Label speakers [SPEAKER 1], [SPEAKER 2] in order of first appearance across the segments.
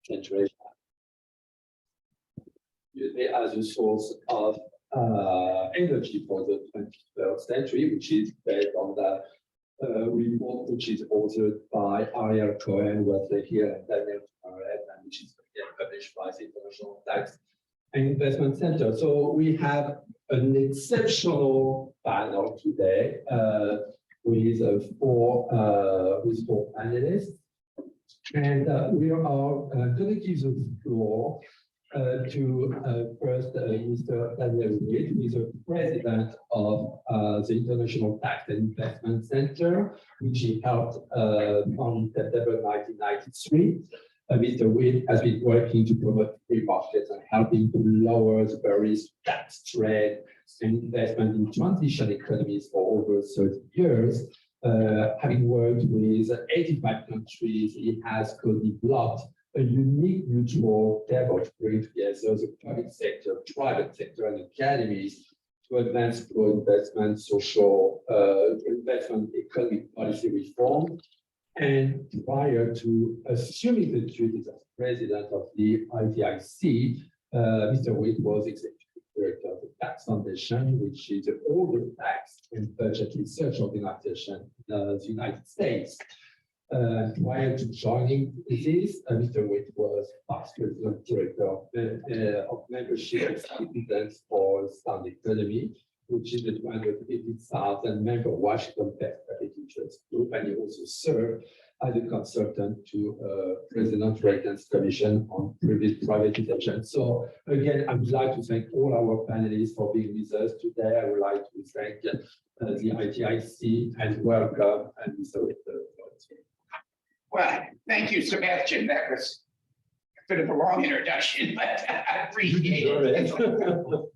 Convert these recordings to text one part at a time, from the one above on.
[SPEAKER 1] Central Asia. As a source of energy for the 21st century, which is based on the report which is authored by Ariel Cohen, Wesley Hill, and Daniel Tamaret, and which is published by the International Tax and Investment Center. So we have an exceptional panel today with four panelists, and we are going to give the floor to first Mr. Daniel Witt, who is the president of the International Tax and Investment Center, which he helped on September 1993. Mr. Witt has been working to promote free markets and helping to lower the barriers to tax, trade, and investment in transition economies for over 30 years. Having worked with 85 countries, he has co-developed a unique mutual level to bring together the public sector, private sector, and academies to advance pro-investment, social investment, economic policy reform. And prior to assuming the duties as president of the ITIC, Mr. Witt was executive director of the Tax Foundation, which is the oldest tax and budget research organization in the United States. Prior to joining this, Mr. Witt was past president director of membership citizens for Sound Economy, which is the 250,000 member Washington Best Public Interest Group, and he also served as a consultant to President Reagan's Commission on Privatization. So again, I would like to thank all our panelists for being with us today. I would like to thank the ITIC and welcome and Mr. Witt.
[SPEAKER 2] Well, thank you, Sebastian. That was a bit of a long introduction, but I appreciate it.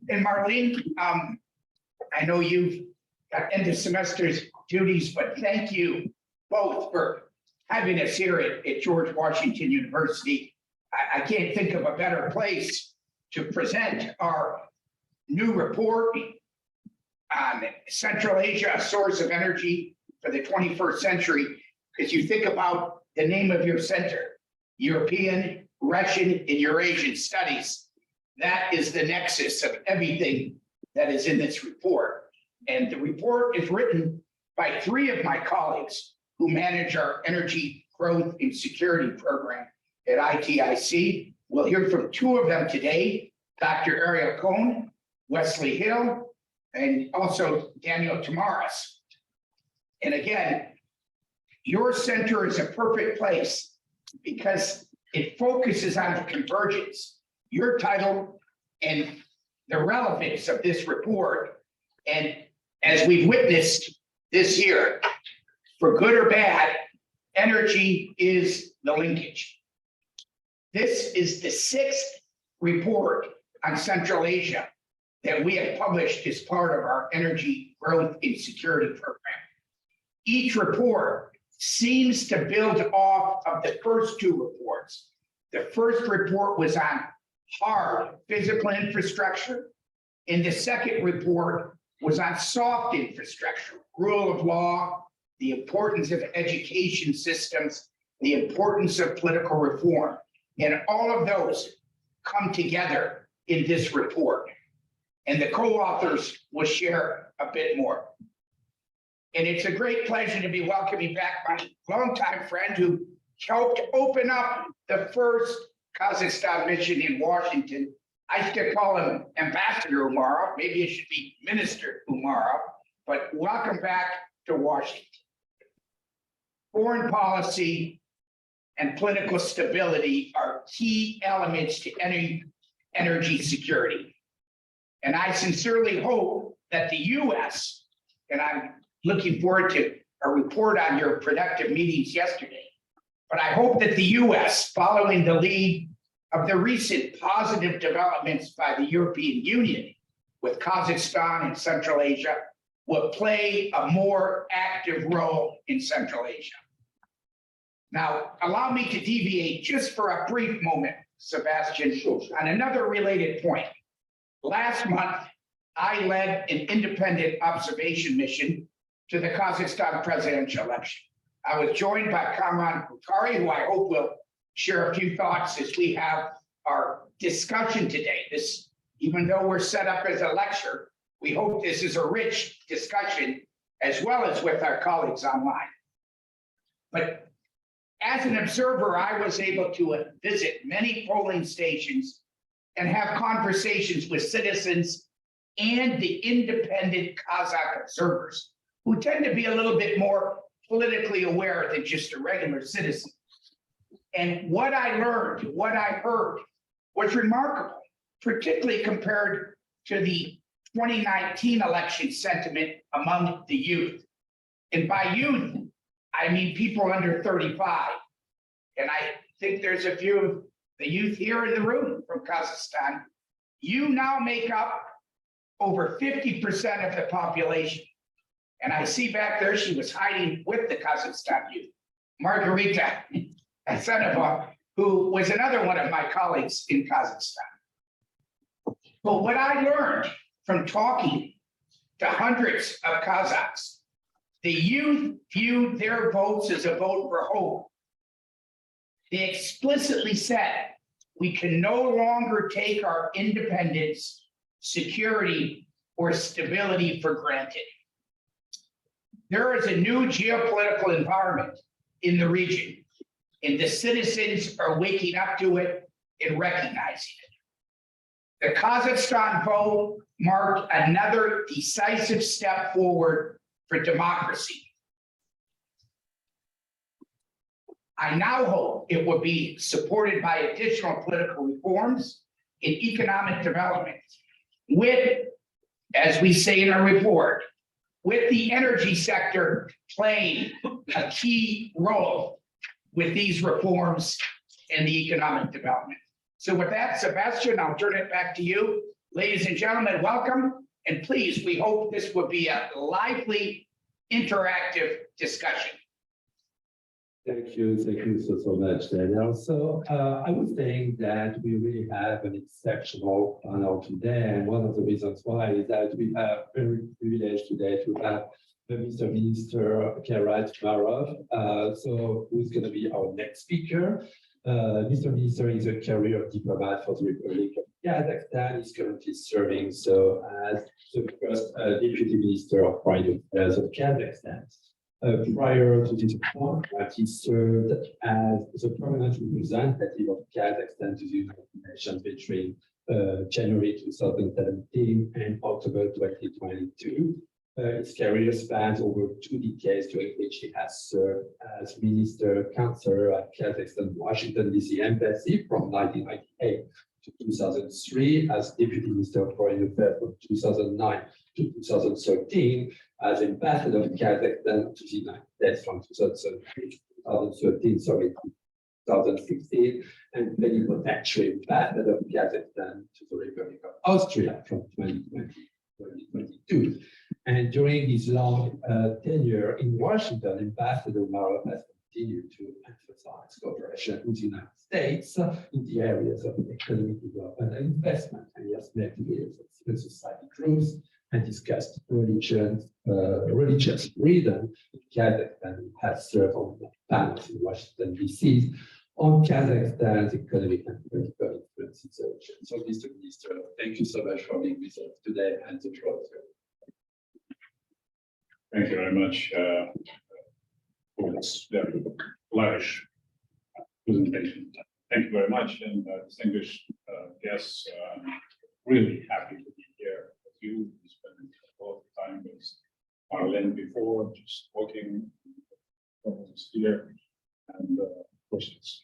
[SPEAKER 2] And Marlene, I know you've got end of semester's duties, but thank you both for having us here at George Washington University. I can't think of a better place to present our new report on Central Asia, a source of energy for the 21st century. Because you think about the name of your center, European, Russian, and Eurasian Studies, that is the nexus of everything that is in this report. And the report is written by three of my colleagues who manage our energy growth and security program at ITIC. We'll hear from two of them today, Dr. Ariel Cohen, Wesley Hill, and also Daniel Tamaret. And again, your center is a perfect place because it focuses on the convergence, your title, and the relevance of this report. And as we've witnessed this year, for good or bad, energy is the linkage. This is the 6th report on Central Asia that we have published as part of our energy growth and security program. Each report seems to build off of the first two reports. The first report was on hard physical infrastructure, and the second report was on soft infrastructure, rule of law, the importance of education systems, the importance of political reform. And all of those come together in this report. And the co-authors will share a bit more. And it's a great pleasure to be welcoming back my longtime friend who helped open up the first Kazakhstan mission in Washington. I still call him Ambassador Umarov. Maybe it should be Minister Umarov, but welcome back to Washington. Foreign policy and political stability are key elements to any energy security. And I sincerely hope that the US, and I'm looking forward to a report on your productive meetings yesterday. But I hope that the US, following the lead of the recent positive developments by the European Union with Kazakhstan and Central Asia, will play a more active role in Central Asia. Now, allow me to deviate just for a brief moment, Sebastian, on another related point. Last month, I led an independent observation mission to the Kazakhstan presidential election. I was joined by Kaman Bukhari, who I hope will share a few thoughts as we have our discussion today. This, even though we're set up as a lecture, we hope this is a rich discussion as well as with our colleagues online. But as an observer, I was able to visit many polling stations and have conversations with citizens and the independent Kazakh observers, who tend to be a little bit more politically aware than just a regular citizen. And what I learned, what I heard was remarkable, particularly compared to the 2019 election sentiment among the youth. And by youth, I mean people under 35. And I think there's a few of the youth here in the room from Kazakhstan. You now make up over 50% of the population. And I see back there, she was hiding with the Kazakhstan youth, Margarita Asenova, who was another one of my colleagues in Kazakhstan. But what I learned from talking to hundreds of Kazakhs, the youth viewed their votes as a vote for hope. They explicitly said, we can no longer take our independence, security, or stability for granted. There is a new geopolitical environment in the region, and the citizens are waking up to it and recognizing it. The Kazakhstan vote marked another decisive step forward for democracy. I now hope it will be supported by additional political reforms and economic development with, as we say in our report, with the energy sector playing a key role with these reforms and the economic development. So with that, Sebastian, I'll turn it back to you. Ladies and gentlemen, welcome. And please, we hope this will be a lively, interactive discussion.
[SPEAKER 1] Thank you so much, Daniel. So I would think that we really have an exceptional panel today, and one of the reasons why is that we have very privileged today to have Mr. Minister Kairat Marov, so who's going to be our next speaker. Mr. Minister is a career diplomat for the Republic of Kazakhstan. He's currently serving as the first Deputy Minister of Foreign Affairs of Kazakhstan. Prior to this appointment, he served as the permanent representative of Kazakhstan to the United Nations between January 2017 and October 2022. His career spans over 2 decades, during which he has served as Minister Counselor at Kazakhstan Washington DC Embassy from 1998 to 2003, as Deputy Minister of Foreign Affairs from 2009 to 2013, as Ambassador of Kazakhstan to the United States from 2013 to 2016, and Plenipotentiary Ambassador of Kazakhstan to the Republic of Austria from 2020 to 2022. And during his long tenure in Washington, Ambassador Marov has continued to emphasize cooperation with the United States in the areas of economic development and investment, and he has met leaders of civil society groups and discussed religious freedom in Kazakhstan, and has served on panels in Washington, D.C. on Kazakhstan's economic and political influence situation. So, Mr. Minister, thank you so much for being with us today, and the floor is yours.
[SPEAKER 3] Thank you very much for this very flourish presentation. Thank you very much, and distinguished guests. I'm really happy to be here with you. We spent a lot of time with Marlene before, just walking almost here, and of course it's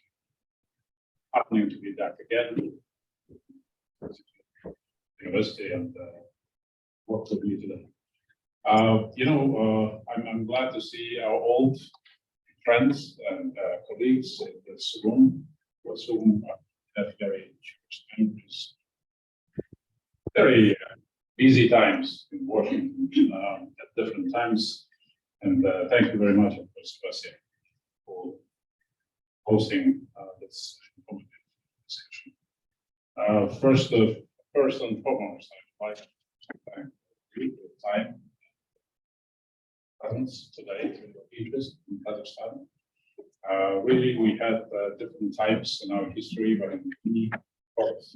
[SPEAKER 3] happening to be back again. University and work with you today. I'm glad to see our old friends and colleagues in this room, with whom I have very very busy times in working at different times. And thank you very much, of course, Sebastian, for hosting this discussion. First and foremost, I'd like to thank you for the time presence today, for your interest in Kazakhstan. Really, we had different types in our history, but in many parts,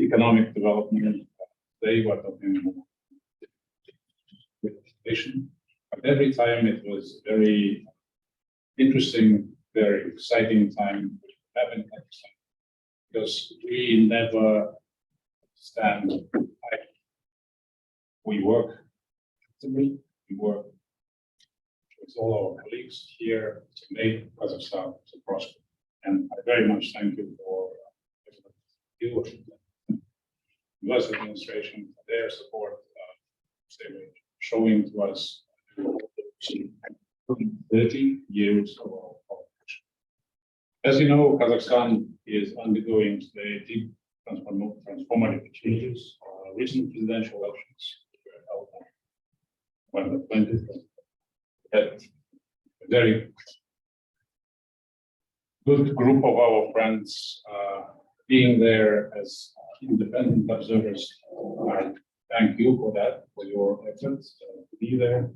[SPEAKER 3] economic development, they were talking about education. But every time it was very interesting, very exciting time to have in Kazakhstan, because we never stand idle. We work actively, we work with all our colleagues here to make Kazakhstan to prosper. And I very much thank you for you, US administration, for their support. They were showing to us 30 years of our cooperation. As you know, Kazakhstan is undergoing today deep transformative changes. Recent presidential elections were held on November 20th. Had a very good group of our friends being there as independent observers. I thank you for that, for your efforts to be there.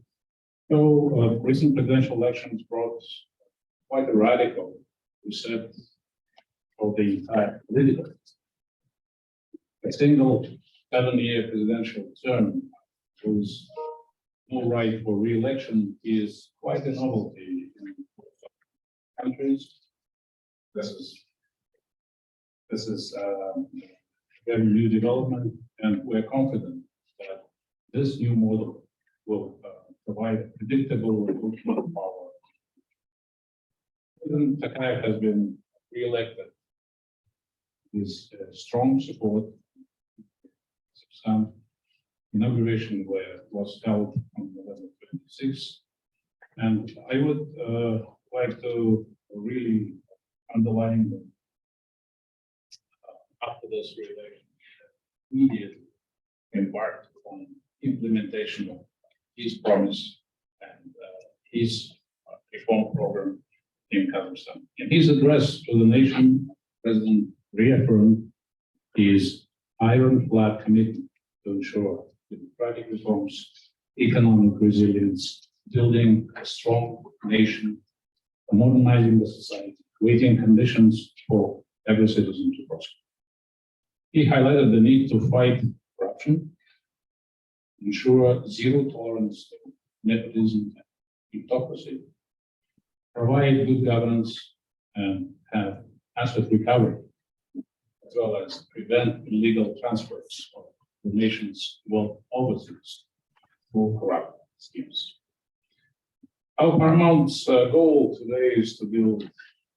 [SPEAKER 3] So recent presidential elections brought quite a radical reset of the entire political system. A single 7-year presidential term whose no right for re-election is quite a novelty in countries. This is a very new development, and we're confident that this new model will provide a predictable recruitment of power. President Tokayev has been re-elected. His strong support. Some inauguration was held on November 26th, and I would like to really underline that after this re-election, immediately embarked on implementation of his promise and his reform program in Kazakhstan. In his address to the nation, President reaffirmed his ironclad commitment to ensure democratic reforms, economic resilience, building a strong nation, modernizing the society, creating conditions for every citizen to prosper. He highlighted the need to fight corruption, ensure zero tolerance to nepotism and hypocrisy, provide good governance, and have asset recovery, as well as prevent illegal transfers of the nation's wealth overseas through corrupt schemes. Our paramount goal today is to build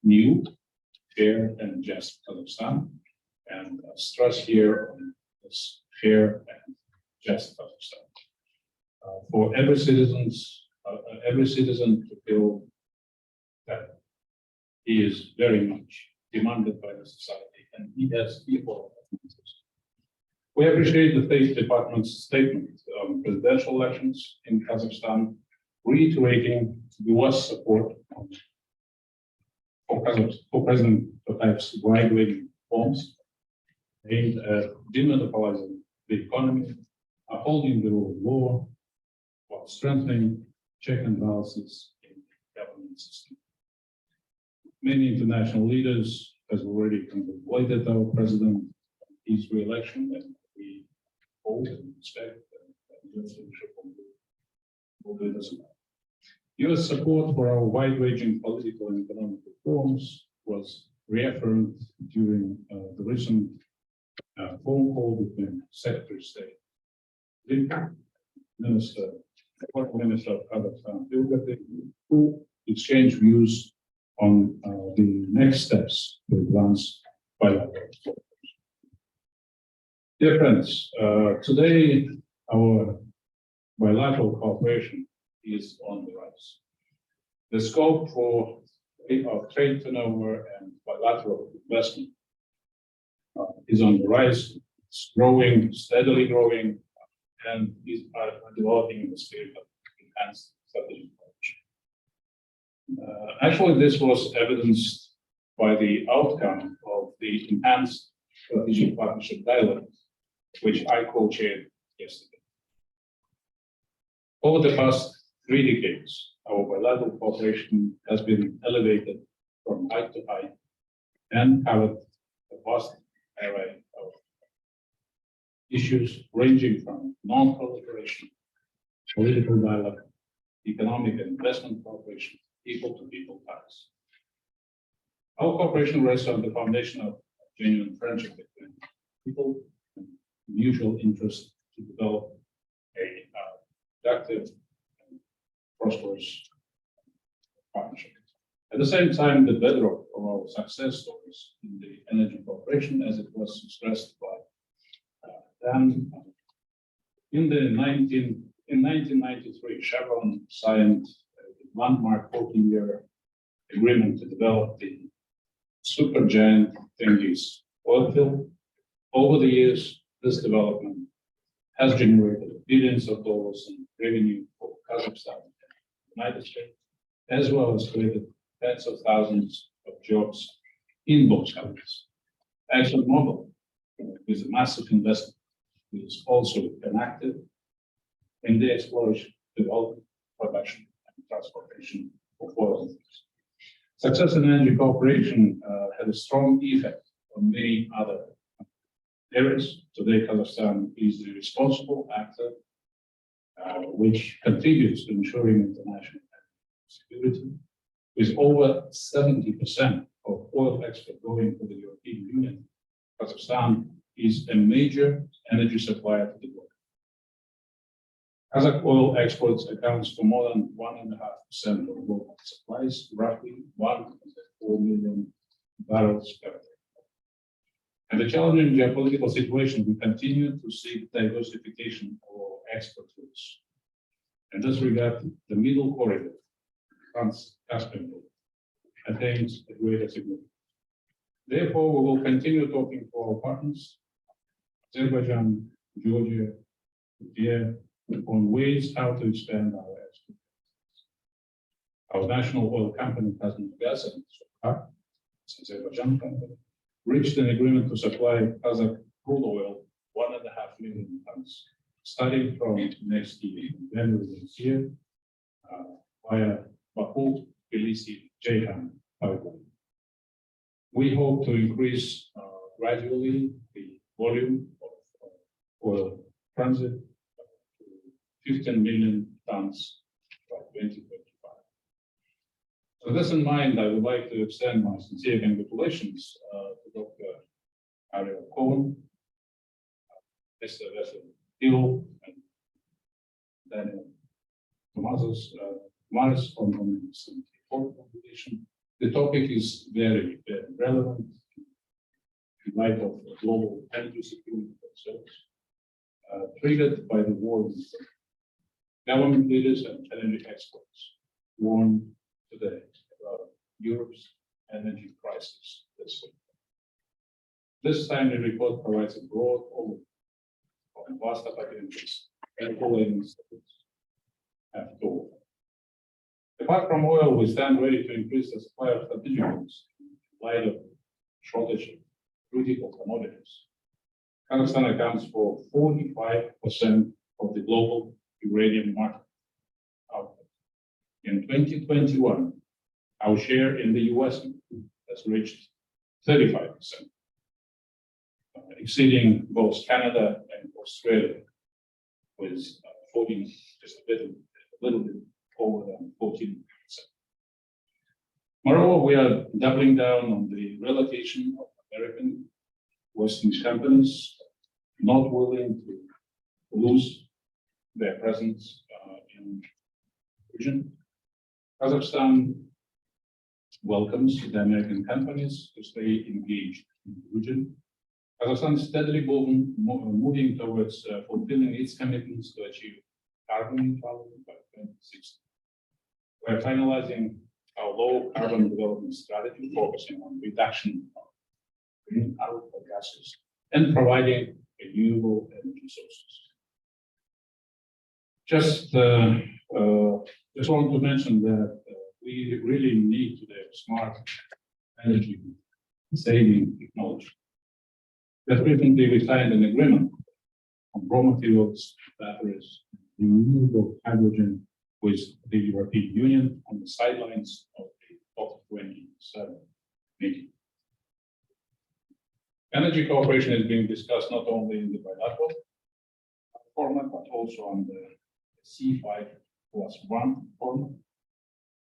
[SPEAKER 3] new, fair, and just Kazakhstan, and stress here on this fair and just Kazakhstan. For every citizen to feel that he is very much demanded by the society and he has equal opportunities. We appreciate the State Department's statement on presidential elections in Kazakhstan, reiterating US support for President Tokayev's wide-ranging reforms aimed at demonopolizing the economy, upholding the rule of law, while strengthening check and balances in the government system. Many international leaders have already congratulated our president on his re-election, and we hope and expect that the leadership will do this. US support for our wide-ranging political and economic reforms was reaffirmed during the recent phone call between Secretary of State Foreign Minister of Kazakhstan, who exchanged views on the next steps to advance bilateral cooperation. Dear friends, today our bilateral cooperation is on the rise. The scope for trade turnover and bilateral investment is on the rise. It's growing, steadily growing, and is developing in the spirit of enhanced strategic cooperation. Actually, this was evidenced by the outcome of the enhanced strategic partnership dialogue, which I co-chaired yesterday. Over the past 3 decades, our bilateral cooperation has been elevated from height to height and covered a vast array of issues ranging from non-proliferation, political dialogue, economic and investment cooperation, people-to-people ties. Our cooperation rests on the foundation of genuine friendship between people and mutual interest to develop a productive and prosperous partnership. At the same time, the bedrock of our success stories in the energy cooperation, as it was stressed by Dan, in 1993, Chevron signed a landmark 14-year agreement to develop the supergiant Tengiz oil field. Over the years, this development has generated billions of dollars in revenue for Kazakhstan and the United States, as well as created tens of thousands of jobs in both countries. ExxonMobil, with a massive investment, is also connected in the exploration, development, production, and transportation of oil. Success in energy cooperation had a strong effect on many other areas. Today, Kazakhstan is the responsible actor, which contributes to ensuring international security, with over 70% of oil export going to the European Union. Kazakhstan is a major energy supplier to the world. Kazakh oil exports accounts for more than 1.5% of global supplies, roughly 1.4 million barrels per day. And the challenging geopolitical situation, we continue to seek diversification of our export routes. In this regard, the middle corridor, Trans-Caspian route, attains a greater significance. Therefore, we will continue talking to our partners, Azerbaijan, Georgia, Turkey, on ways how to expand our export. Our national oil company, Kazakh and Sokar, Azerbaijan company, reached an agreement to supply Kazakh crude oil 1.5 million tons, starting from next year, January this year, via Baku, Tbilisi, Ceyhan pipeline. We hope to increase gradually the volume of oil transit to 15 million tons by 2025. So this in mind, I would like to extend my sincere congratulations to Dr. Ariel Cohen, Mr. Vesel Hill, and Daniel Maris on this important conversation. The topic is very, very relevant in light of global energy security concerns, triggered by the war in Ukraine. Government leaders and energy experts warn today about Europe's energy crisis this week. This timely report provides a broad overview of vast opportunities and quelling have to offer. Apart from oil, we stand ready to increase the supply of strategic goods in light of shortage of critical commodities. Kazakhstan accounts for 45% of the global uranium market output. In 2021, our share in the US has reached 35%, exceeding both Canada and Australia, with 14, just a little bit over than 14%. Moreover, we are doubling down on the relocation of American Western companies not willing to lose their presence in the region. Kazakhstan welcomes the American companies to stay engaged in the region. Kazakhstan is steadily moving towards fulfilling its commitments to achieve carbon neutrality by 2060. We're finalizing our low carbon development strategy, focusing on reduction of greenhouse gases and providing renewable energy sources. Just want to mention that we really need today smart energy saving technology. That recently we signed an agreement on raw materials, batteries, renewable hydrogen with the European Union on the sidelines of the COP27 meeting. Energy cooperation is being discussed not only in the bilateral format, but also on the C5+1 format.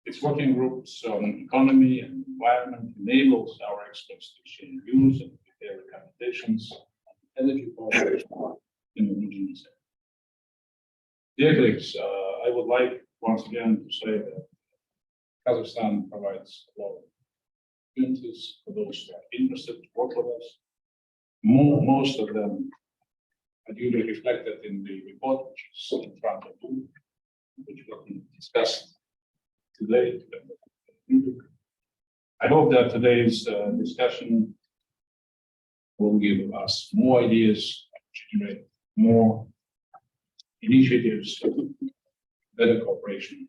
[SPEAKER 3] Its working groups on economy and environment enables our experts to share views and prepare recommendations on energy cooperation in the region. Dear colleagues, I would like once again to say that Kazakhstan provides a lot of opportunities for those who are interested to work with us. Most of them are duly reflected in the report, which is in front of you, which we can discuss today. I hope that today's discussion will give us more ideas, generate more initiatives, better cooperation.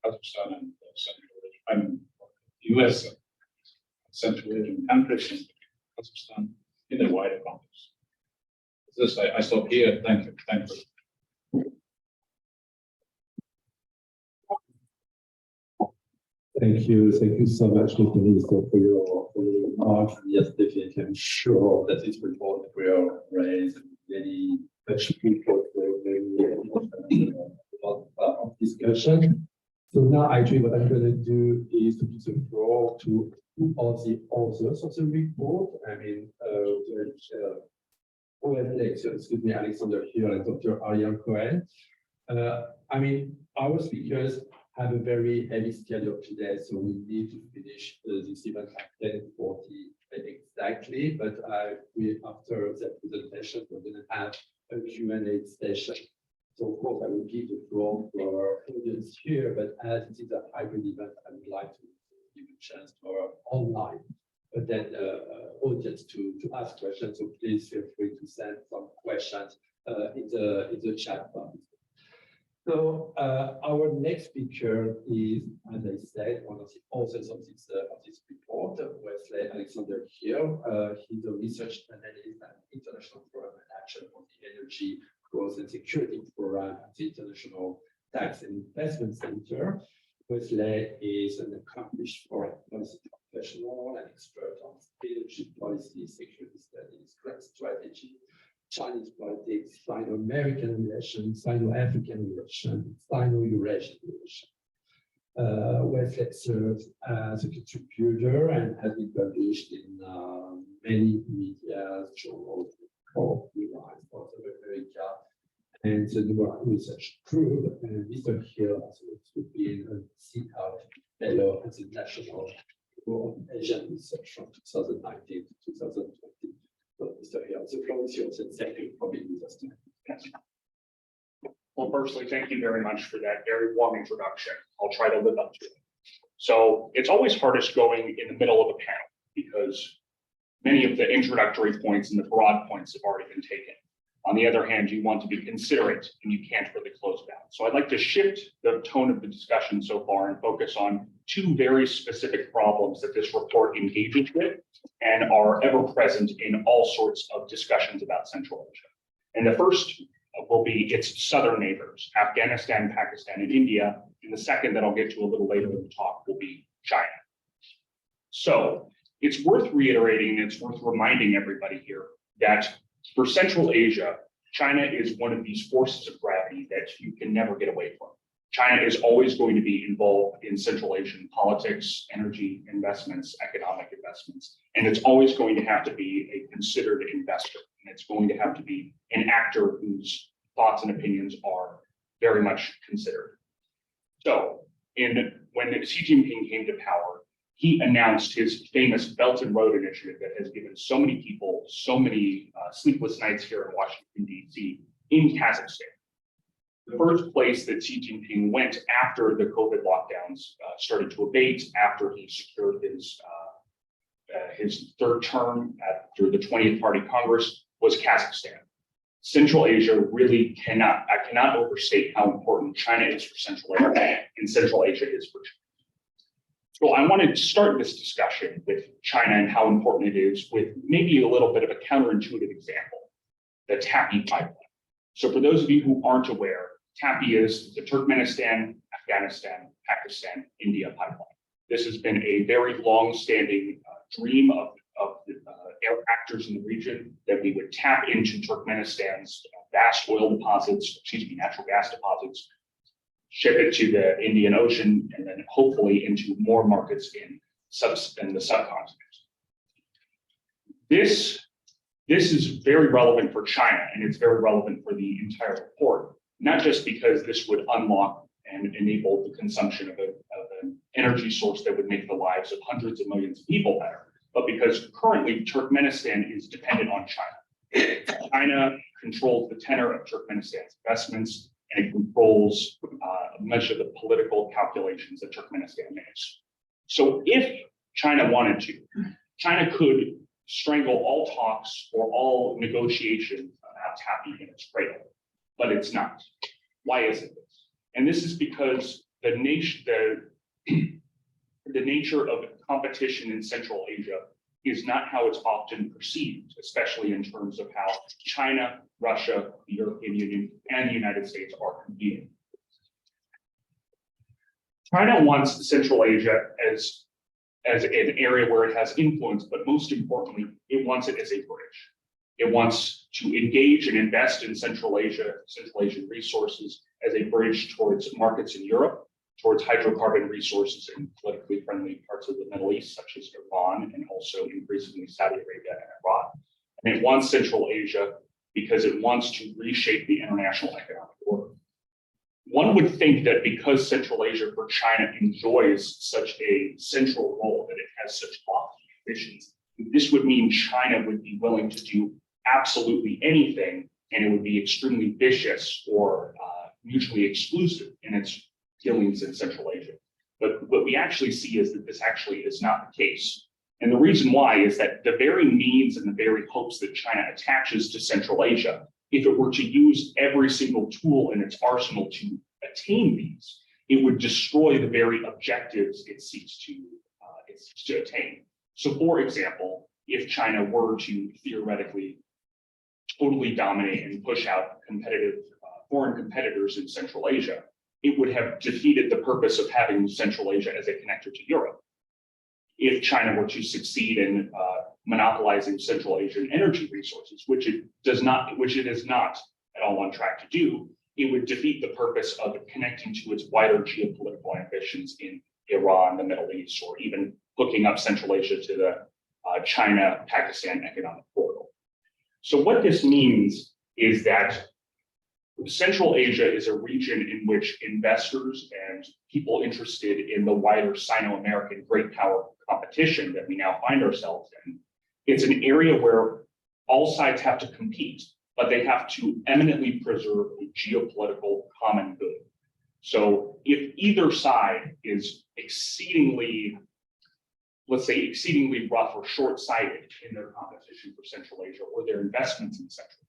[SPEAKER 3] Kazakhstan and Central Asia, I mean, US and Central Asian countries and Kazakhstan in a wider context. With this, I stop here. Thank you. Thank you.
[SPEAKER 1] Thank you so much, Mr. Minister, for your remarks. Yes, definitely, I'm sure that this report will raise many people of discussion. So now, actually, what I'm going to do is to give the floor to all the authors of the report. I mean, excuse me, Alexander here and Dr. Aryan Cohen. I mean, our speakers have a very heavy schedule today, so we need to finish this event at 10:40 exactly. But we, after the presentation, we're going to have a Q&A session. So of course, I will give the floor to our audience here, but as it is a hybrid event, I would like to give a chance to our online audience to ask questions. So please feel free to send some questions in the chat box. So our next speaker is, as I said, one of the authors of this report, Wesley Alexander here. He's a research analyst at International Program and Action for the Energy Growth and Security Program at the International Tax and Investment Center. Wesley is an accomplished foreign policy professional and expert on energy policy, security studies, grand strategy, Chinese politics, Sino-American relations, Sino-African relations, Sino-Eurasian relations. Wesley serves as a contributor and has been published in many media, journals, reliance, South America, and the Newark Research Group. And Mr. Hill has also been a CETA fellow at the National Bureau of Asian Research from 2019 to 2020. So, Mr. Hill, the floor is yours, and thank you for being with us today.
[SPEAKER 4] Yes. Well, firstly, thank you very much for that very warm introduction. I'll try to live up to it. So it's always hardest going in the middle of a panel because many of the introductory points and the broad points have already been taken. On the other hand, you want to be considerate and you can't really close it out. So I'd like to shift the tone of the discussion so far and focus on two very specific problems that this report engages with and are ever present in all sorts of discussions about Central Asia. And the first will be its southern neighbors, Afghanistan, Pakistan, and India. And the second that I'll get to a little later in the talk will be China. So it's worth reiterating, it's worth reminding everybody here that for Central Asia, China is one of these forces of gravity that you can never get away from. China is always going to be involved in Central Asian politics, energy investments, economic investments, and it's always going to have to be a considered investor. And it's going to have to be an actor whose thoughts and opinions are very much considered. So when Xi Jinping came to power, he announced his famous Belt and Road Initiative that has given so many people so many sleepless nights here in Washington, D.C., in Kazakhstan. The first place that Xi Jinping went after the COVID lockdowns started to abate, after he secured his third term through the 20th Party Congress, was Kazakhstan. Central Asia really I cannot overstate how important China is for Central Asia, and Central Asia is for China. So I wanted to start this discussion with China and how important it is with maybe a little bit of a counterintuitive example, the TAPI pipeline. So for those of you who aren't aware, TAPI is the Turkmenistan, Afghanistan, Pakistan, India pipeline. This has been a very long-standing dream of the actors in the region, that we would tap into Turkmenistan's vast oil deposits, natural gas deposits, ship it to the Indian Ocean, and then hopefully into more markets in the subcontinent. This is very relevant for China, and it's very relevant for the entire report, not just because this would unlock and enable the consumption of an energy source that would make the lives of hundreds of millions of people better, but because currently Turkmenistan is dependent on China. China controls the tenor of Turkmenistan's investments, and it controls much of the political calculations that Turkmenistan makes. So if China wanted to, China could strangle all talks or all negotiations about TAPI in its cradle, but it's not. Why isn't this? And this is because the nature of competition in Central Asia is not how it's often perceived, especially in terms of how China, Russia, the European Union, and the United States are competing. China wants Central Asia as an area where it has influence, but most importantly, it wants it as a bridge. It wants to engage and invest in Central Asian resources as a bridge towards markets in Europe, towards hydrocarbon resources in politically friendly parts of the Middle East, such as Iran, and also increasingly Saudi Arabia and Iraq. And it wants Central Asia because it wants to reshape the international economic order. One would think that because Central Asia for China enjoys such a central role, that it has such lofty ambitions, this would mean China would be willing to do absolutely anything, and it would be extremely vicious or mutually exclusive in its dealings in Central Asia. But what we actually see is that this actually is not the case. And the reason why is that the very needs and the very hopes that China attaches to Central Asia, if it were to use every single tool in its arsenal to attain these, it would destroy the very objectives it seeks to attain. So for example, if China were to theoretically totally dominate and push out competitive foreign competitors in Central Asia, it would have defeated the purpose of having Central Asia as a connector to Europe. If China were to succeed in monopolizing Central Asian energy resources, which it is not at all on track to do, it would defeat the purpose of connecting to its wider geopolitical ambitions in Iran, the Middle East, or even hooking up Central Asia to the China-Pakistan economic corridor. So what this means is that Central Asia is a region in which investors and people interested in the wider Sino-American great power competition that we now find ourselves in, it's an area where all sides have to compete, but they have to eminently preserve a geopolitical common good. So if either side is exceedingly, let's say, exceedingly rough or short-sighted in their competition for Central Asia or their investments in Central Asia,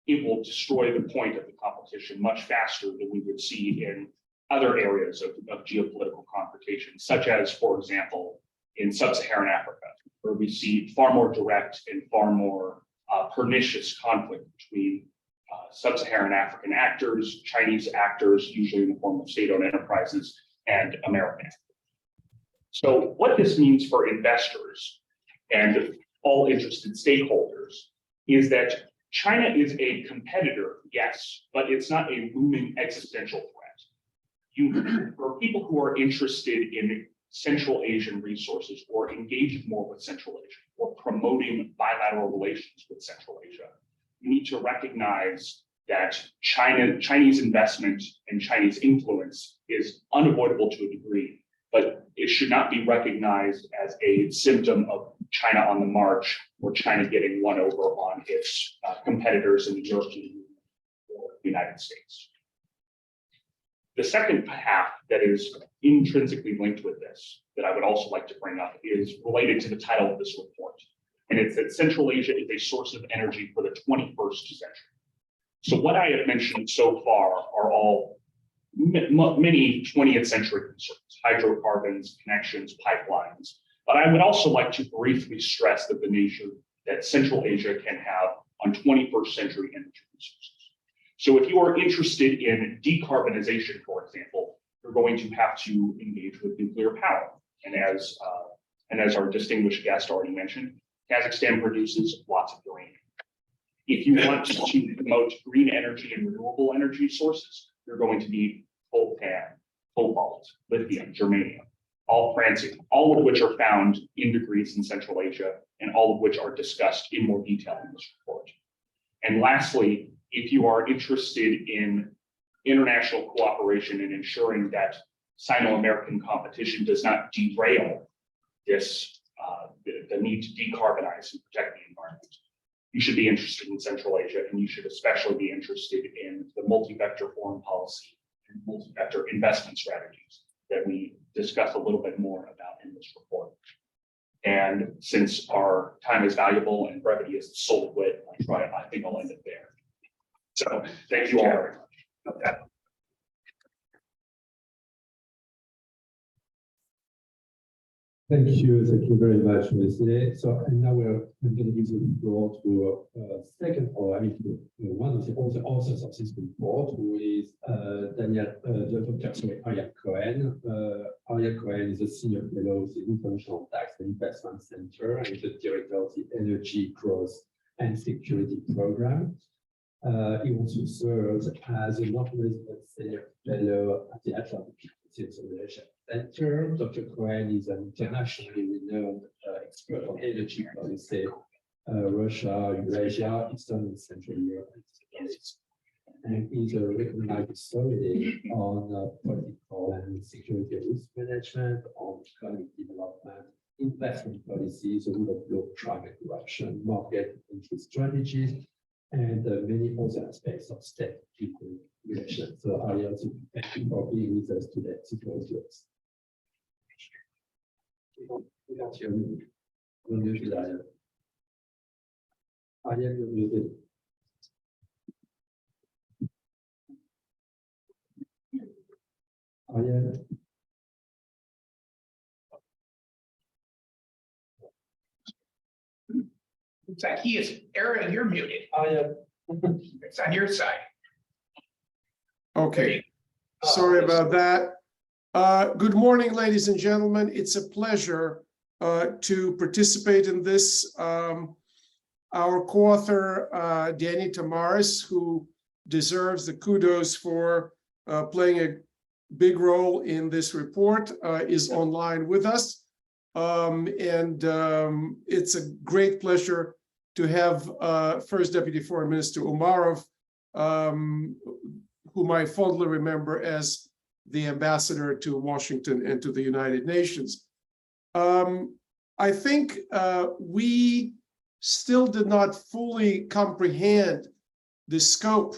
[SPEAKER 4] it will destroy the point of the competition much faster than we would see in other areas of geopolitical confrontation, such as, for example, in sub-Saharan Africa, where we see far more direct and far more pernicious conflict between sub-Saharan African actors, Chinese actors, usually in the form of state-owned enterprises, and American actors. So what this means for investors and all interested stakeholders is that China is a competitor, yes, but it's not a looming existential threat. For people who are interested in Central Asian resources or engaging more with Central Asia or promoting bilateral relations with Central Asia, you need to recognize that Chinese investment and Chinese influence is unavoidable to a degree, but it should not be recognized as a symptom of China on the march or China getting one over on its competitors in the European Union or the United States. The second half that is intrinsically linked with this, that I would also like to bring up, is related to the title of this report. And it's that Central Asia is a source of energy for the 21st century. So what I have mentioned so far are all many 20th century concerns, hydrocarbons, connections, pipelines. But I would also like to briefly stress that the nature that Central Asia can have on 21st century energy resources. So if you are interested in decarbonization, for example, you're going to have to engage with nuclear power. And as our distinguished guest already mentioned, Kazakhstan produces lots of uranium. If you want to promote green energy and renewable energy sources, you're going to need coltan, cobalt, lithium, germanium, all francium, all of which are found in Greece and Central Asia, and all of which are discussed in more detail in this report. And lastly, if you are interested in international cooperation and ensuring that Sino-American competition does not derail this, the need to decarbonize and protect the environment, you should be interested in Central Asia, and you should especially be interested in the multi-vector foreign policy and multi-vector investment strategies that we discuss a little bit more about in this report. And since our time is valuable and brevity is the soul of wit, I think I'll end it there. So thank you all very much.
[SPEAKER 2] Okay.
[SPEAKER 1] Thank you very much, Wesley. So, and now I'm going to give the floor to one of the authors of this report, who is Dr. Ariel Cohen. Ariel Cohen is a senior fellow of the International Tax and Investment Center and the director of the Energy Growth and Security Program. He also serves as a non-resident senior fellow at the Atlantic Relations Center. Dr. Cohen is an internationally renowned expert on energy policy, Russia, Eurasia, Eastern and Central Europe, and is a recognized authority on political and security risk management, on economic development, investment policies, the rule of law, climate corruption, market entry strategies, and many other aspects of state-people relations. So, Ariel, thank you for being with us today. We don't hear you. Ariel, you're muted. Ariel.
[SPEAKER 2] It's like he is, Aaron, you're muted.
[SPEAKER 1] Ariel.
[SPEAKER 2] It's on your side.
[SPEAKER 5] Okay, sorry about that. Good morning, ladies and gentlemen. It's a pleasure to participate in this. Our co-author, Danny Tamaris, who deserves the kudos for playing a big role in this report, is online with us. It's a great pleasure to have First Deputy Foreign Minister Umarov, whom I fondly remember as the ambassador to Washington and to the United Nations. I think we still did not fully comprehend the scope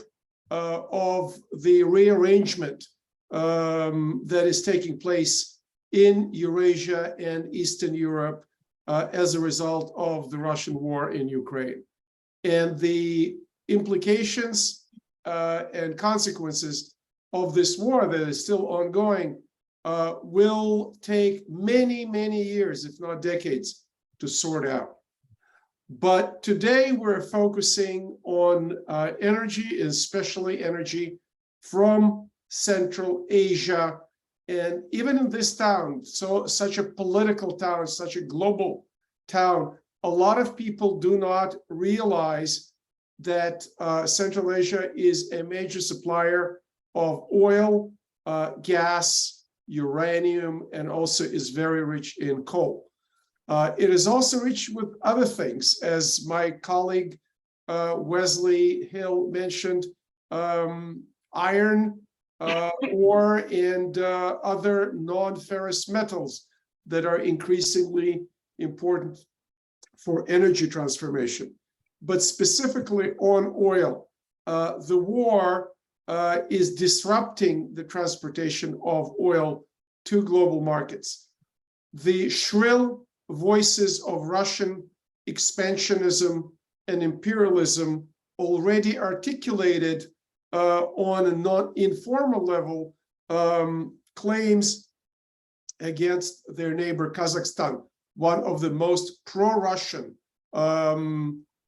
[SPEAKER 5] of the rearrangement that is taking place in Eurasia and Eastern Europe as a result of the Russian war in Ukraine. And the implications and consequences of this war that is still ongoing will take many, many years, if not decades, to sort out. But today we're focusing on energy, especially energy from Central Asia. And even in this town, such a political town, such a global town, a lot of people do not realize that Central Asia is a major supplier of oil, gas, uranium, and also is very rich in coal. It is also rich with other things, as my colleague Wesley Hill mentioned, iron, ore, and other non-ferrous metals that are increasingly important for energy transformation. But specifically on oil, the war is disrupting the transportation of oil to global markets. The shrill voices of Russian expansionism and imperialism already articulated on a non-informal level claims against their neighbor Kazakhstan, one of the most pro-Russian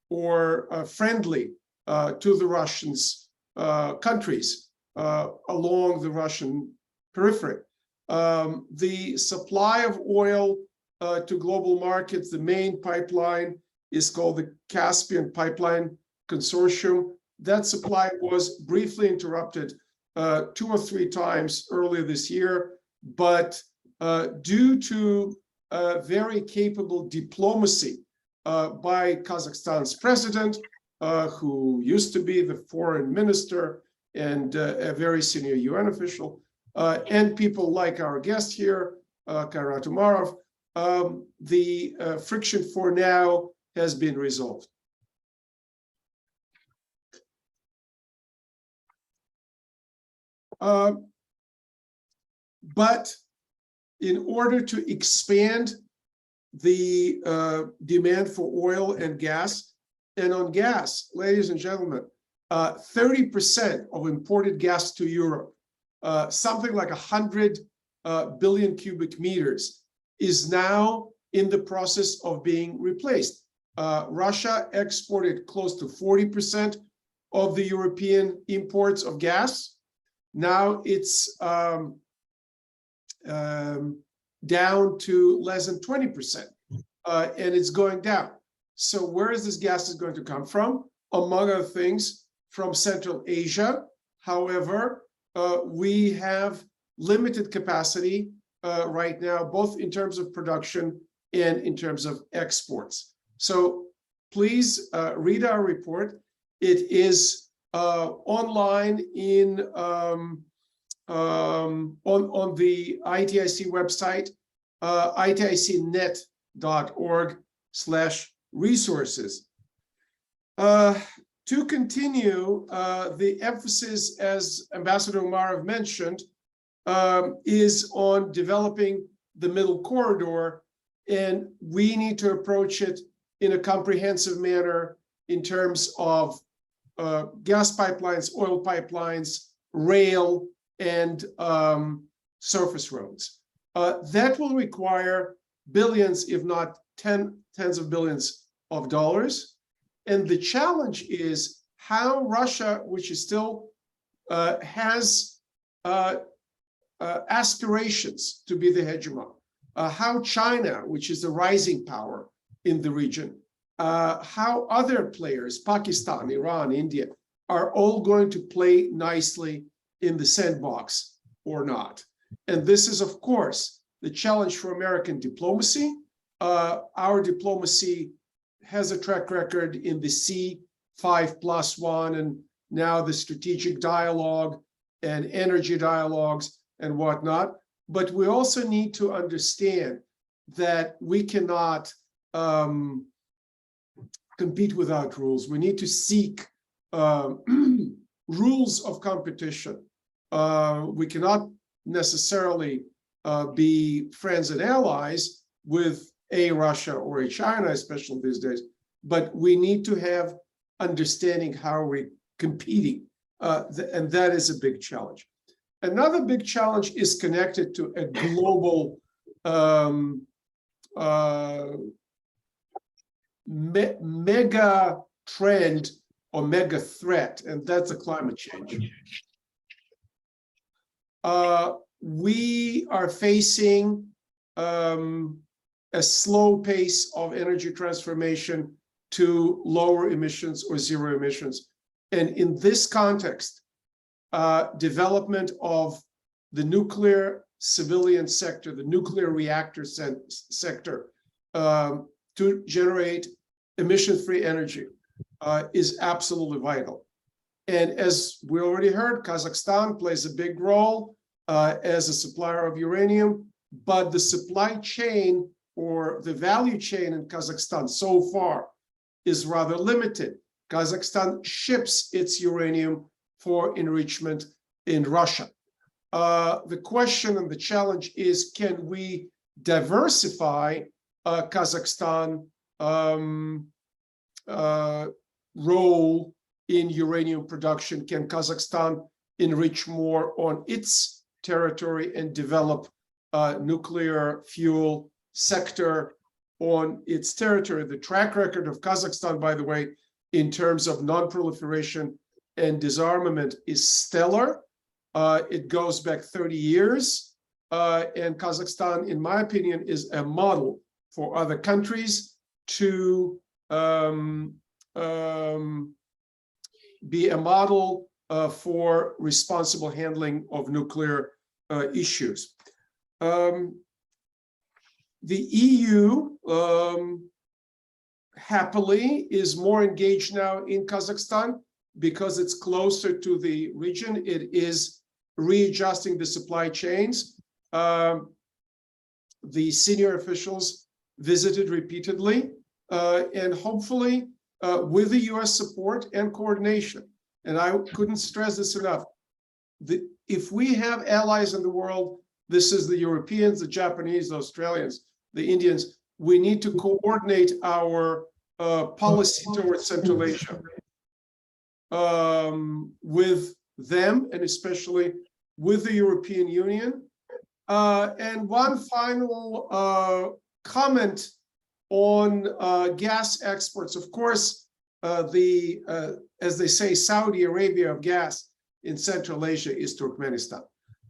[SPEAKER 5] or friendly to the Russians countries along the Russian periphery. The supply of oil to global markets, the main pipeline is called the Caspian Pipeline Consortium. That supply was briefly interrupted 2 or 3 times earlier this year, but due to very capable diplomacy by Kazakhstan's president, who used to be the foreign minister and a very senior UN official, and people like our guest here, Kairat Umarov, the friction for now has been resolved. But in order to expand the demand for oil and gas, and on gas, ladies and gentlemen, 30% of imported gas to Europe, something like 100 billion cubic meters, is now in the process of being replaced. Russia exported close to 40% of the European imports of gas. Now it's down to less than 20%, and it's going down. So where is this gas going to come from? Among other things, from Central Asia. However, we have limited capacity right now, both in terms of production and in terms of exports. So please read our report. It is online on the ITIC website, iticnet.org/resources. To continue, the emphasis, as Ambassador Umarov mentioned, is on developing the middle corridor, and we need to approach it in a comprehensive manner in terms of gas pipelines, oil pipelines, rail, and surface roads. That will require billions, if not tens of billions of dollars. And the challenge is how Russia, which is still has aspirations to be the hegemon, how China, which is a rising power in the region, how other players, Pakistan, Iran, India, are all going to play nicely in the sandbox or not. And this is, of course, the challenge for American diplomacy. Our diplomacy has a track record in the C5+1 and now the strategic dialogue and energy dialogues and whatnot. But we also need to understand that we cannot compete without rules. We need to seek rules of competition. We cannot necessarily be friends and allies with a Russia or a China, especially these days, but we need to have understanding how we're competing, and that is a big challenge. Another big challenge is connected to a global mega trend or mega threat, and that's a climate change. We are facing a slow pace of energy transformation to lower emissions or zero emissions. And in this context, development of the nuclear civilian sector, the nuclear reactor sector, to generate emission-free energy is absolutely vital. And as we already heard, Kazakhstan plays a big role as a supplier of uranium, but the supply chain or the value chain in Kazakhstan so far is rather limited. Kazakhstan ships its uranium for enrichment in Russia. The question and the challenge is, can we diversify Kazakhstan role in uranium production? Can Kazakhstan enrich more on its territory and develop nuclear fuel sector on its territory? The track record of Kazakhstan, by the way, in terms of non-proliferation and disarmament is stellar. It goes back 30 years. And Kazakhstan, in my opinion, is a model for other countries to be a model for responsible handling of nuclear issues. The EU happily is more engaged now in Kazakhstan because it's closer to the region. It is readjusting the supply chains. The senior officials visited repeatedly, and hopefully with the US support and coordination. And I couldn't stress this enough. If we have allies in the world, this is the Europeans, the Japanese, the Australians, the Indians. We need to coordinate our policy towards Central Asia with them, and especially with the European Union. And one final comment on gas exports. Of course, as they say, Saudi Arabia of gas in Central Asia is Turkmenistan,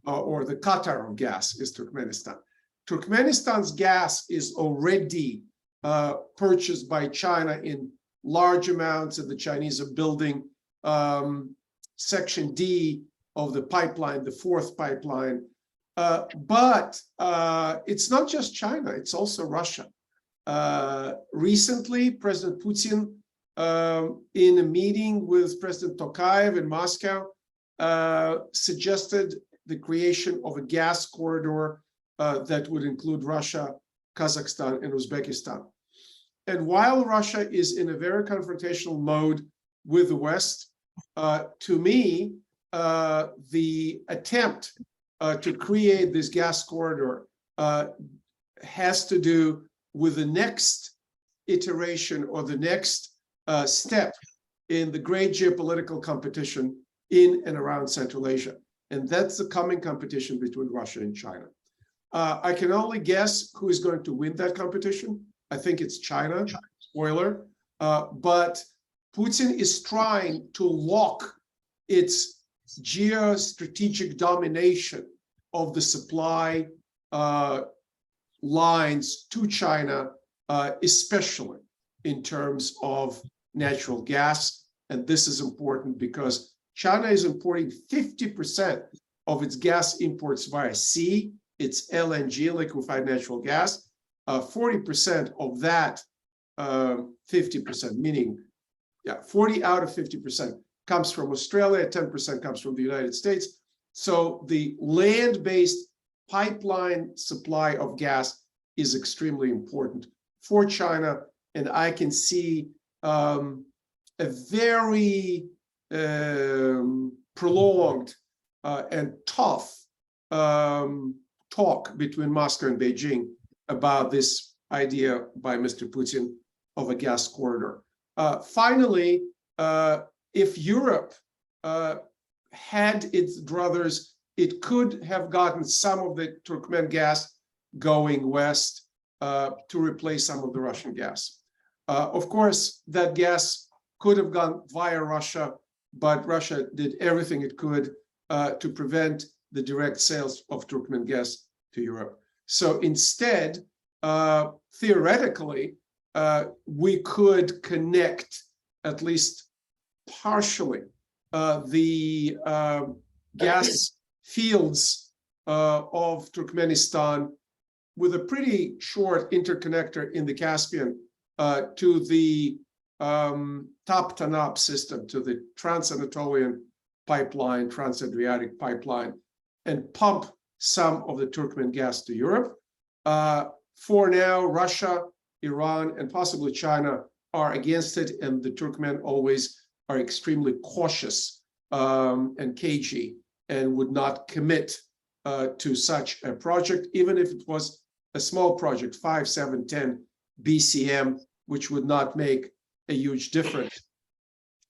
[SPEAKER 5] or the Qatar of gas is Turkmenistan. Turkmenistan's gas is already purchased by China in large amounts, and the Chinese are building Section D of the pipeline, the fourth pipeline. But it's not just China, it's also Russia. Recently, President Putin, in a meeting with President Tokayev in Moscow, suggested the creation of a gas corridor that would include Russia, Kazakhstan, and Uzbekistan. And while Russia is in a very confrontational mode with the West, to me, the attempt to create this gas corridor has to do with the next iteration or the next step in the great geopolitical competition in and around Central Asia. And that's the coming competition between Russia and China. I can only guess who is going to win that competition. I think it's China, spoiler. But Putin is trying to lock its geostrategic domination of the supply lines to China, especially in terms of natural gas. And this is important because China is importing 50% of its gas imports via sea. It's LNG, liquefied natural gas. 40% of that 50%, meaning 40 out of 50% comes from Australia, 10% comes from the United States. So the land-based pipeline supply of gas is extremely important for China. And I can see a very prolonged and tough talk between Moscow and Beijing about this idea by Mr. Putin of a gas corridor. Finally, if Europe had its druthers, it could have gotten some of the Turkmen gas going west to replace some of the Russian gas. Of course, that gas could have gone via Russia, but Russia did everything it could to prevent the direct sales of Turkmen gas to Europe. So instead, theoretically, we could connect at least partially the gas fields of Turkmenistan with a pretty short interconnector in the Caspian to the Top Tanap system, to the Trans-Anatolian pipeline, Trans-Adriatic pipeline, and pump some of the Turkmen gas to Europe. For now, Russia, Iran, and possibly China are against it, and the Turkmen always are extremely cautious and cagey and would not commit to such a project, even if it was a small project, 5, 7, 10 BCM, which would not make a huge difference.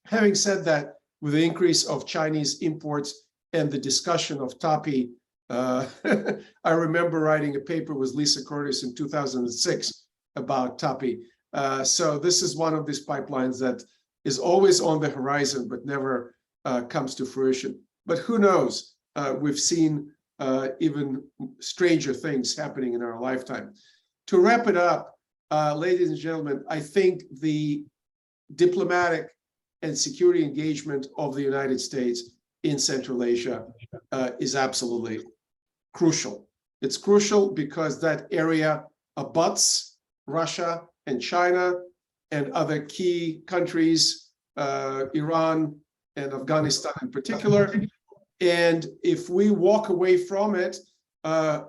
[SPEAKER 5] Having said that, with the increase of Chinese imports and the discussion of TAPI, I remember writing a paper with Lisa Curtis in 2006 about TAPI. So this is one of these pipelines that is always on the horizon, but never comes to fruition. But who knows? We've seen even stranger things happening in our lifetime. To wrap it up, ladies and gentlemen, I think the diplomatic and security engagement of the United States in Central Asia is absolutely crucial. It's crucial because that area abuts Russia and China and other key countries, Iran and Afghanistan in particular. And if we walk away from it,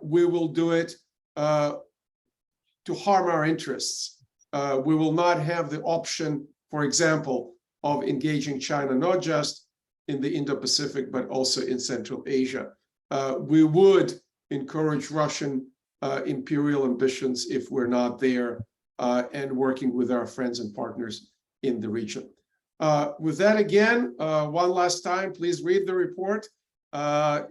[SPEAKER 5] we will do it to harm our interests. We will not have the option, for example, of engaging China, not just in the Indo-Pacific, but also in Central Asia. We would encourage Russian imperial ambitions if we're not there and working with our friends and partners in the region. With that, again, one last time, please read the report.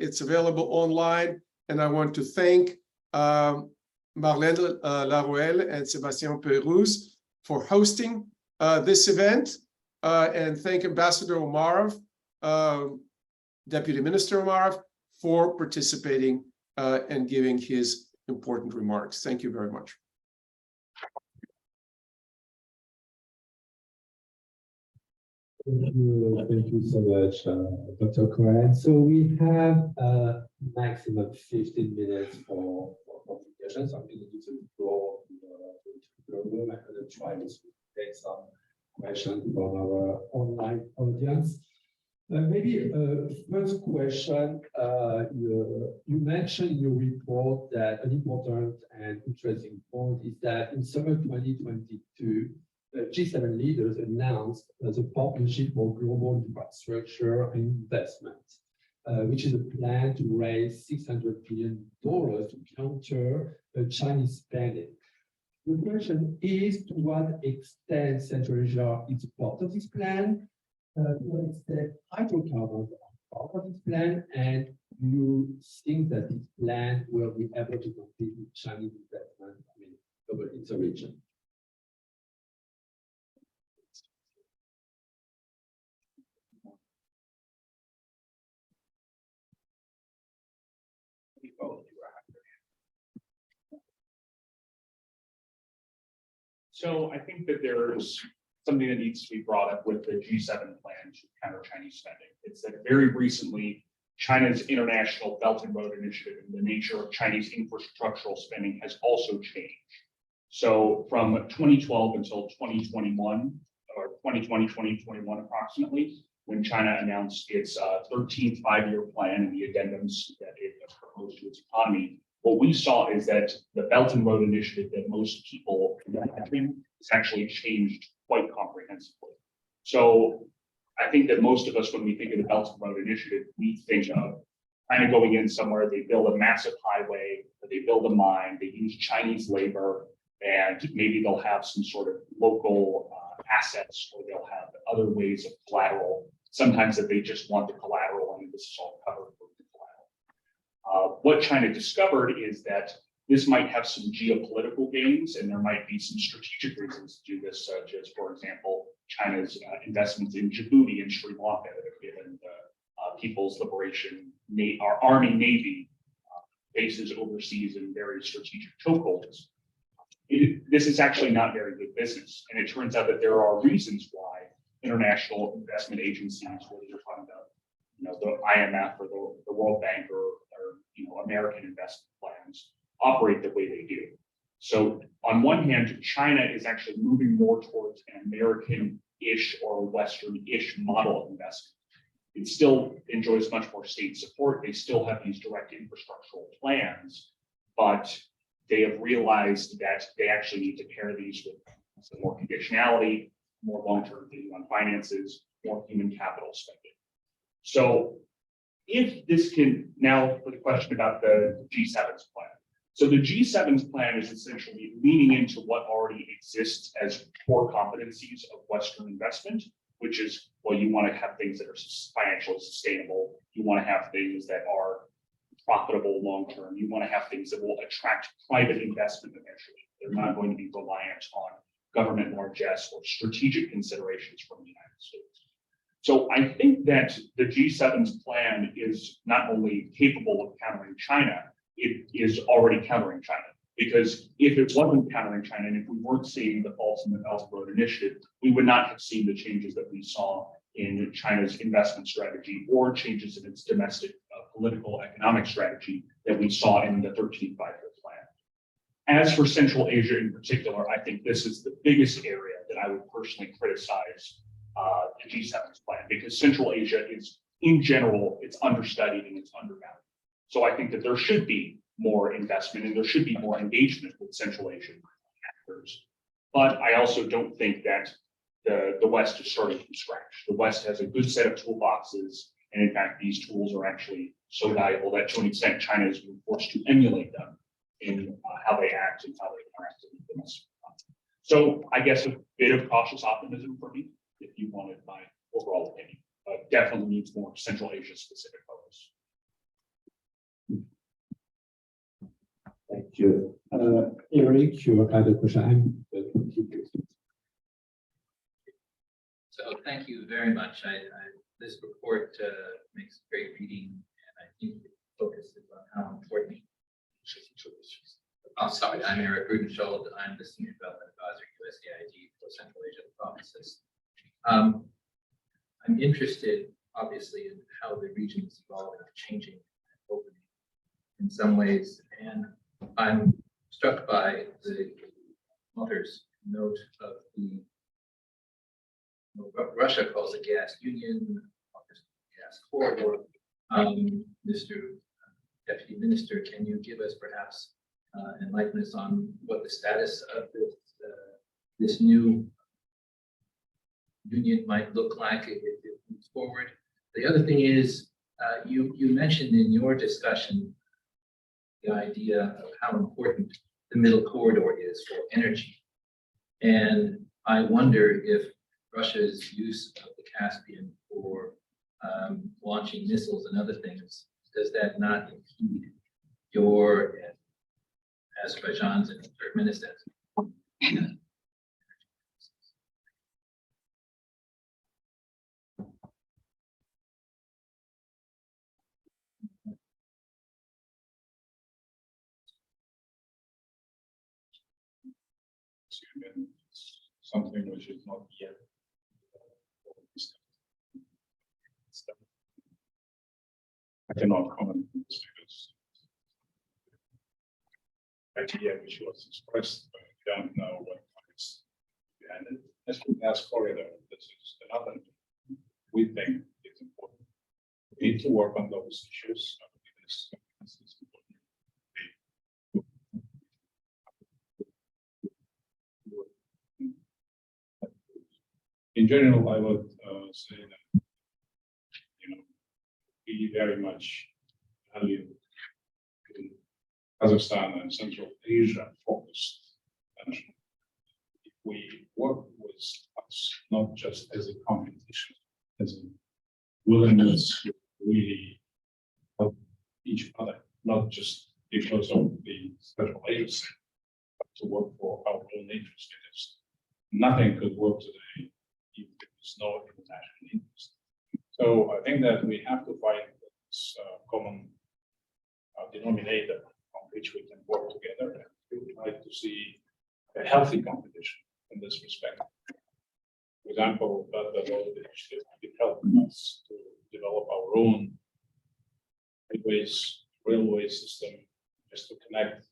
[SPEAKER 5] It's available online, and I want to thank Marlène Laruelle and Sébastien Pérouse for hosting this event, and thank Ambassador Omarov, Deputy Minister Omarov, for participating and giving his important remarks. Thank you very much.
[SPEAKER 1] Thank you so much, Dr. Cohen. So we have maximum 15 minutes for communication. So I'm going to give the floor to the room and try to take some questions from our online audience. Maybe first question, you mentioned in your report that an important and interesting point is that in summer 2022, G7 leaders announced the Partnership for Global Infrastructure and Investment, which is a plan to raise $600 billion to counter Chinese spending. The question is, to what extent Central Asia is part of this plan? To what extent hydrocarbons are part of this plan? And do you think that this plan will be able to compete with Chinese investment in the region?
[SPEAKER 4] So I think that there's something that needs to be brought up with the G7 plan to counter Chinese spending. It's that very recently, China's International Belt and Road Initiative and the nature of Chinese infrastructural spending has also changed. So from 2012 until 2021, or 2020, 2021 approximately, when China announced its 13th five-year plan and the addendums that it proposed to its economy, what we saw is that the Belt and Road Initiative that most people imagine has actually changed quite comprehensively. So I think that most of us, when we think of the Belt and Road Initiative, we think of kind of going in somewhere, they build a massive highway, or they build a mine, they use Chinese labor, and maybe they'll have some sort of local assets, or they'll have other ways of collateral. Sometimes that they just want the collateral, and this is all covered with the collateral. What China discovered is that this might have some geopolitical gains, and there might be some strategic reasons to do this, such as, for example, China's investments in Djibouti and Sri Lanka that have given the People's Liberation Army Navy bases overseas in very strategic chokeholds. This is actually not very good business, and it turns out that there are reasons why international investment agencies, whether you're talking about, the IMF or the World Bank or American investment plans, operate the way they do. So on one hand, China is actually moving more towards an American-ish or Western-ish model of investment. It still enjoys much more state support. They still have these direct infrastructural plans, but they have realized that they actually need to pair these with some more conditionality, more long-term thinking on finances, more human capital spending. So if this can, now for the question about the G7's plan. So the G7's plan is essentially leaning into what already exists as core competencies of Western investment, which is, well, you want to have things that are financially sustainable. You want to have things that are profitable long-term. You want to have things that will attract private investment eventually. They're not going to be reliant on government largesse or strategic considerations from the United States. So I think that the G7's plan is not only capable of countering China, it is already countering China. Because if it wasn't countering China, and if we weren't seeing the faults in the Belt and Road Initiative, we would not have seen the changes that we saw in China's investment strategy or changes in its domestic political economic strategy that we saw in the 13th Five-Year Plan. As for Central Asia in particular, I think this is the biggest area that I would personally criticize the G7's plan, because Central Asia is, in general, it's understudied and it's undervalued. So I think that there should be more investment and there should be more engagement with Central Asian actors. But I also don't think that the West is starting from scratch. The West has a good set of toolboxes, and in fact, these tools are actually so valuable that to an extent China is being forced to emulate them in how they act and how they interact with the domestic economy. So I guess a bit of cautious optimism for me, if you wanted my overall opinion, but definitely needs more Central Asia specific focus.
[SPEAKER 1] Thank you. Eric, you had a question.
[SPEAKER 6] So thank you very much. This report makes great reading, and I think it focuses on how important. Oh, sorry, I'm Eric Rudenschold. I'm the Senior Development Advisor, USAID for Central Asia provinces. I'm interested, obviously, in how the region is evolving, changing, and opening in some ways, and I'm struck by the author's note of the what Russia calls a gas union, gas corridor. Mr. Deputy Minister, can you give us perhaps enlighten us on what the status of this new union might look like if it moves forward? The other thing is, you mentioned in your discussion the idea of how important the middle corridor is for energy. And I wonder if Russia's use of the Caspian for launching missiles and other things, does that not impede your and Azerbaijan's and Turkmenistan's?
[SPEAKER 3] Something which is not yet. I cannot comment on this because idea which was expressed, but we don't know what is behind it. As for gas corridor, this is another thing we think is important. We need to work on those issues. This is important. In general, I would say that we very much value in Kazakhstan and Central Asia focused attention. If we work with us, not just as a competition, as a willingness to really help each other, not just because of the Central Asia, but to work for our own interest. Nothing could work today if there is no international interest. So I think that we have to find this common denominator on which we can work together, and we would like to see a healthy competition in this respect. For example, the road initiative is helping us to develop our own highways, railway system, just to connect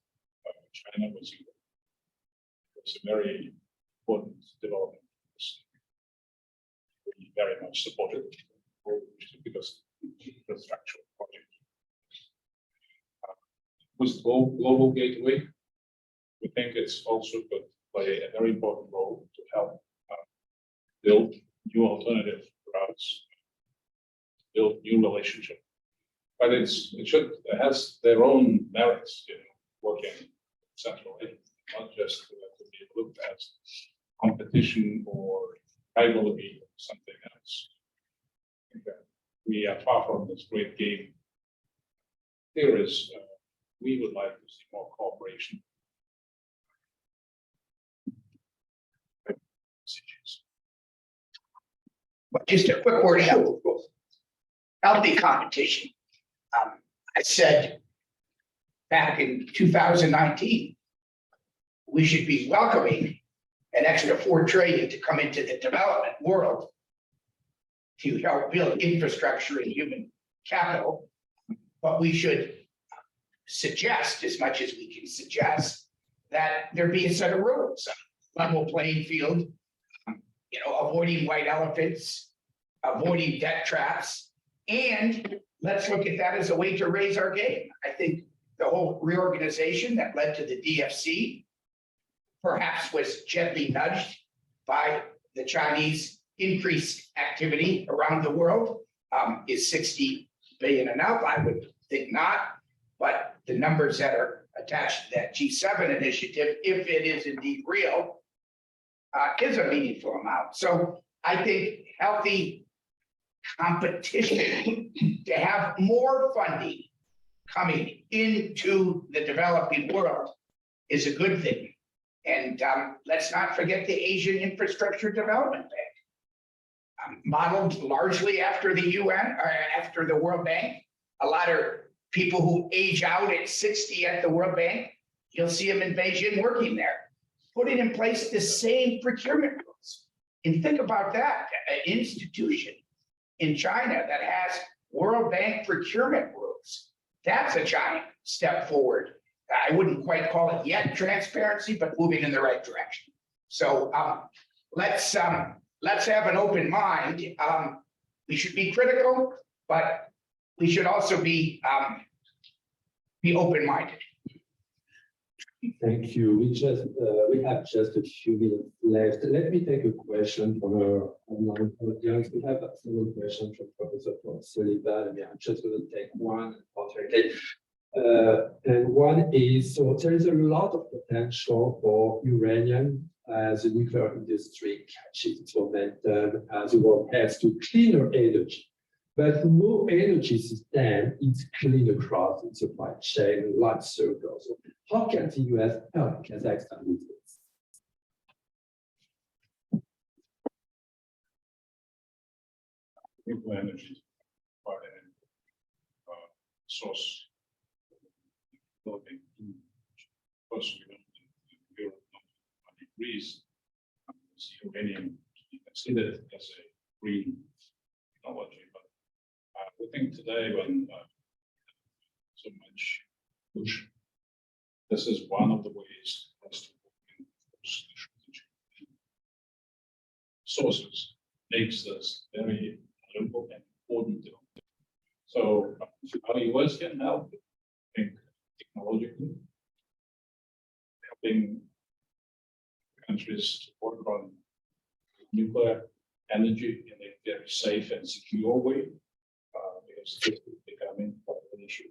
[SPEAKER 3] China with Europe. It's a very important development. We very much support it because it's a structural project. With global gateway, we think it's also could play a very important role to help build new alternative routes, build new relationship. But it has their own merits, working Central Asia, not just to be looked at competition or rivalry or something else. We are far from this great game. There is, we would like to see more cooperation.
[SPEAKER 2] But just a quick word of healthy competition. I said back in 2019, we should be welcoming an extra 4 trillion to come into the development world to help build infrastructure and human capital. But we should suggest, as much as we can suggest, that there be a set of rules, level playing field, avoiding white elephants, avoiding debt traps, and let's look at that as a way to raise our game. I think the whole reorganization that led to the DFC perhaps was gently nudged by the Chinese increased activity around the world. Is 60 billion enough? I would think not, but the numbers that are attached to that G7 initiative, if it is indeed real, is a meaningful amount. So I think healthy competition to have more funding coming into the developing world is a good thing. And let's not forget the Asian Infrastructure Development Bank, modeled largely after the UN or after the World Bank. A lot of people who age out at 60 at the World Bank, you'll see them in Beijing working there, putting in place the same procurement rules. And think about that, an institution in China that has World Bank procurement rules. That's a giant step forward. I wouldn't quite call it yet transparency, but moving in the right direction. So let's have an open mind. We should be critical, but we should also be open-minded.
[SPEAKER 1] Thank you. We have just a few minutes left. Let me take a question from our online audience. We have several questions from Professor Sullivan. I'm just going to take one. And one is, so there is a lot of potential for uranium as the nuclear industry catches its momentum as the world heads to cleaner energy. But no energy system is clean across its supply chain and life cycle. So how can the US help Kazakhstan with this?
[SPEAKER 3] Nuclear energy is quite a source developing. Of course, we don't in Europe, not in Greece. See uranium to be considered as a green technology, but we think today when so much push, this is one of the ways for us to enforce the strategic sources makes this very valuable and important. So how the US can help, I think technologically, helping countries to work on nuclear energy in a very safe and secure way, because this is becoming quite an issue.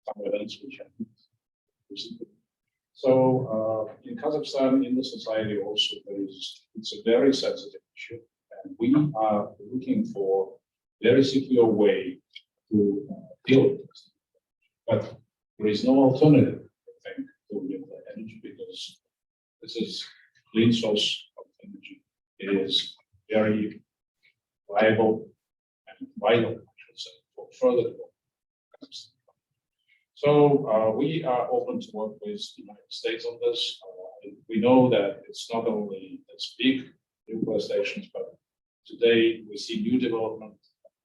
[SPEAKER 3] Some events which happened recently. So in Kazakhstan, in the society also, it's a very sensitive issue, and we are looking for very secure way to deal with this. But there is no alternative, I think, to nuclear energy because this is clean source of energy. It is very viable and vital, I should say, for further development. So we are open to work with the United States on this. We know that it's not only its big nuclear stations, but today we see new development,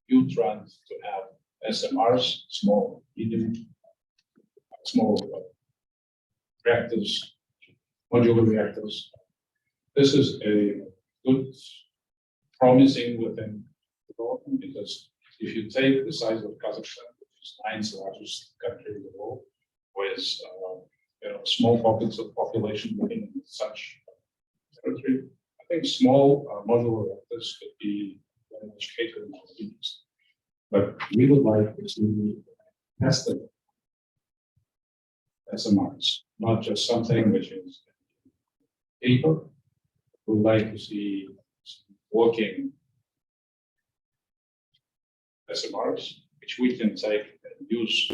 [SPEAKER 3] new trend to have SMRs, small reactors, modular reactors. This is a good, promising within development because if you take the size of Kazakhstan, which is 9th largest country in the world, with small pockets of population living in such territory, I think small modular reactors could be very much catering to the needs. But we would like to see tested SMRs, not just something which is paper. We would like to see working SMRs, which we can take and use.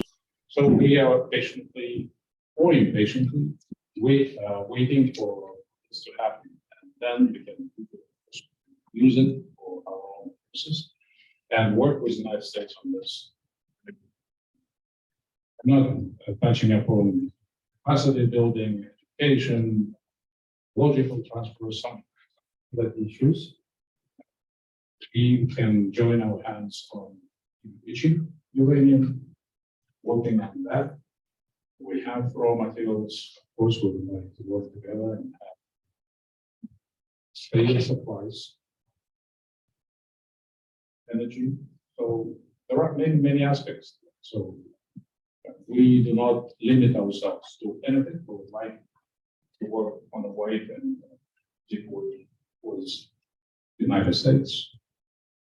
[SPEAKER 3] So we are patiently or impatiently waiting for this to happen. And then we can use it for our own purposes and work with the United States on this. I'm not touching upon capacity building, education, logical transfer, some of the issues. We can join our hands on enriching uranium, working on that. We have raw materials, of course, we would like to work together and have stable supplies, energy. So there are many aspects. So we do not limit ourselves to anything. We would like to work on a wide and deep with the United States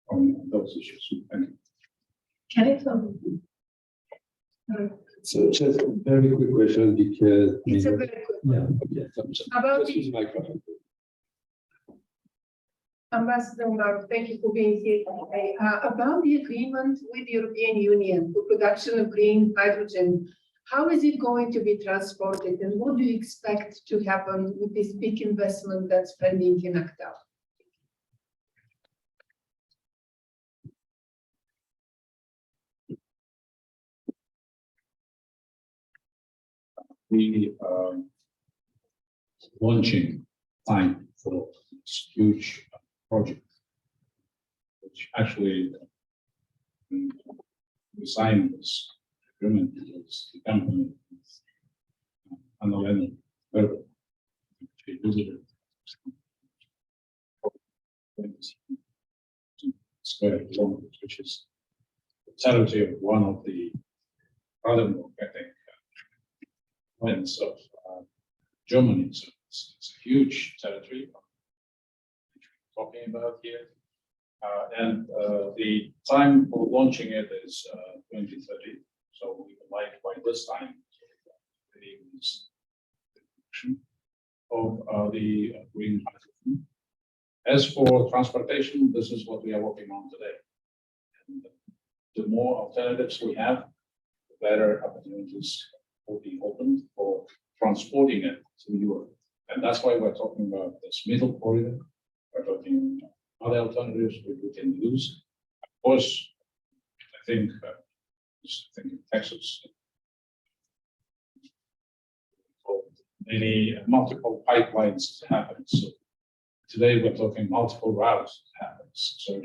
[SPEAKER 3] on those issues. Thank you.
[SPEAKER 7] Can I come?
[SPEAKER 1] So just a very quick question because.
[SPEAKER 7] It's a very quick.
[SPEAKER 1] Yeah, yes, I'm just
[SPEAKER 7] About
[SPEAKER 1] use my question.
[SPEAKER 7] Ambassador Mark, thank you for being here today. About the agreement with the European Union for production of green hydrogen, how is it going to be transported and what do you expect to happen with this big investment that's pending in Aktau?
[SPEAKER 3] We launching time for this huge project, which actually we signed this agreement with the company, Anna she visited square kilometers, which is the territory of one of the other, I think, province of Germany. So it's a huge territory which we're talking about here. And the time for launching it is 2030. So we would like by this time of the green hydrogen. As for transportation, this is what we are working on today. And the more alternatives we have, the better opportunities will be opened for transporting it to Europe. And that's why we're talking about this middle corridor. We're talking other alternatives we can use. Of course, I think in Texas, many multiple pipelines happen. So today we're talking multiple routes happens. So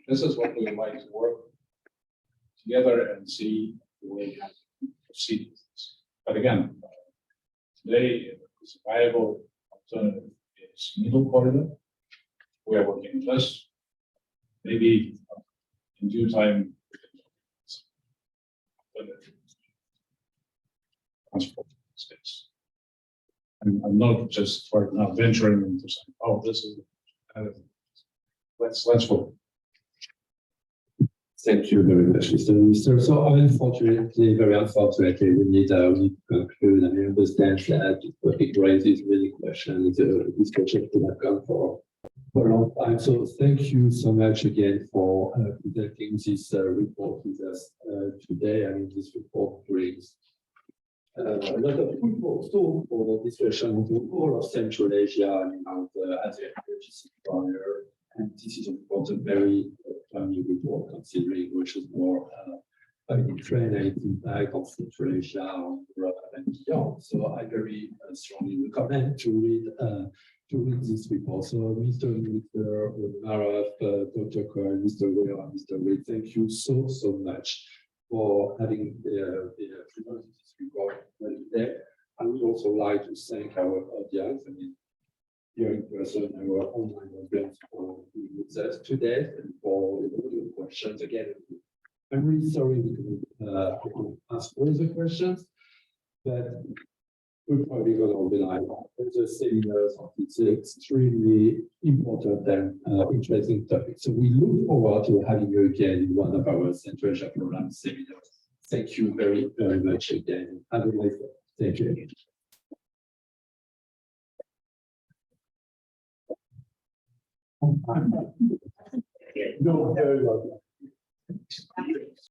[SPEAKER 3] this is what we would like to work together and see the way we have to proceed. But again, today is a viable alternative is middle corridor. We are working on this. Maybe in due time, we can alternative transport space. I'm not just right now venturing into saying, oh, this is let's work.
[SPEAKER 1] Thank you very much, Mr. Minister. So unfortunately, very unfortunately, we need to conclude. And I understand that the topic raises many questions. The discussion could have gone for a long time. So thank you so much again for presenting this report with us today. I mean, this report brings a lot of people for the discussion into all of Central Asia and as an energy supplier. And this is, of course, a very timely report considering Russia's war in Ukraine and its impact on Central Asia, on Europe, and beyond. So I very strongly recommend to read this report. So, Mr. Minister Marov, Dr. Cohen, Mr. Weir, and Mr. Reid, thank you so much for having presented this report today. I would also like to thank our audience. I mean, here in person, our online audience for being with us today and for your questions. Again, I'm really sorry we couldn't ask all the questions, but we're probably going to organize the seminars on this extremely important and interesting topic. So we look forward to having you again in one of our Central Asia Program seminars. Thank you very much again. Have a nice day. Thank you. No, very well.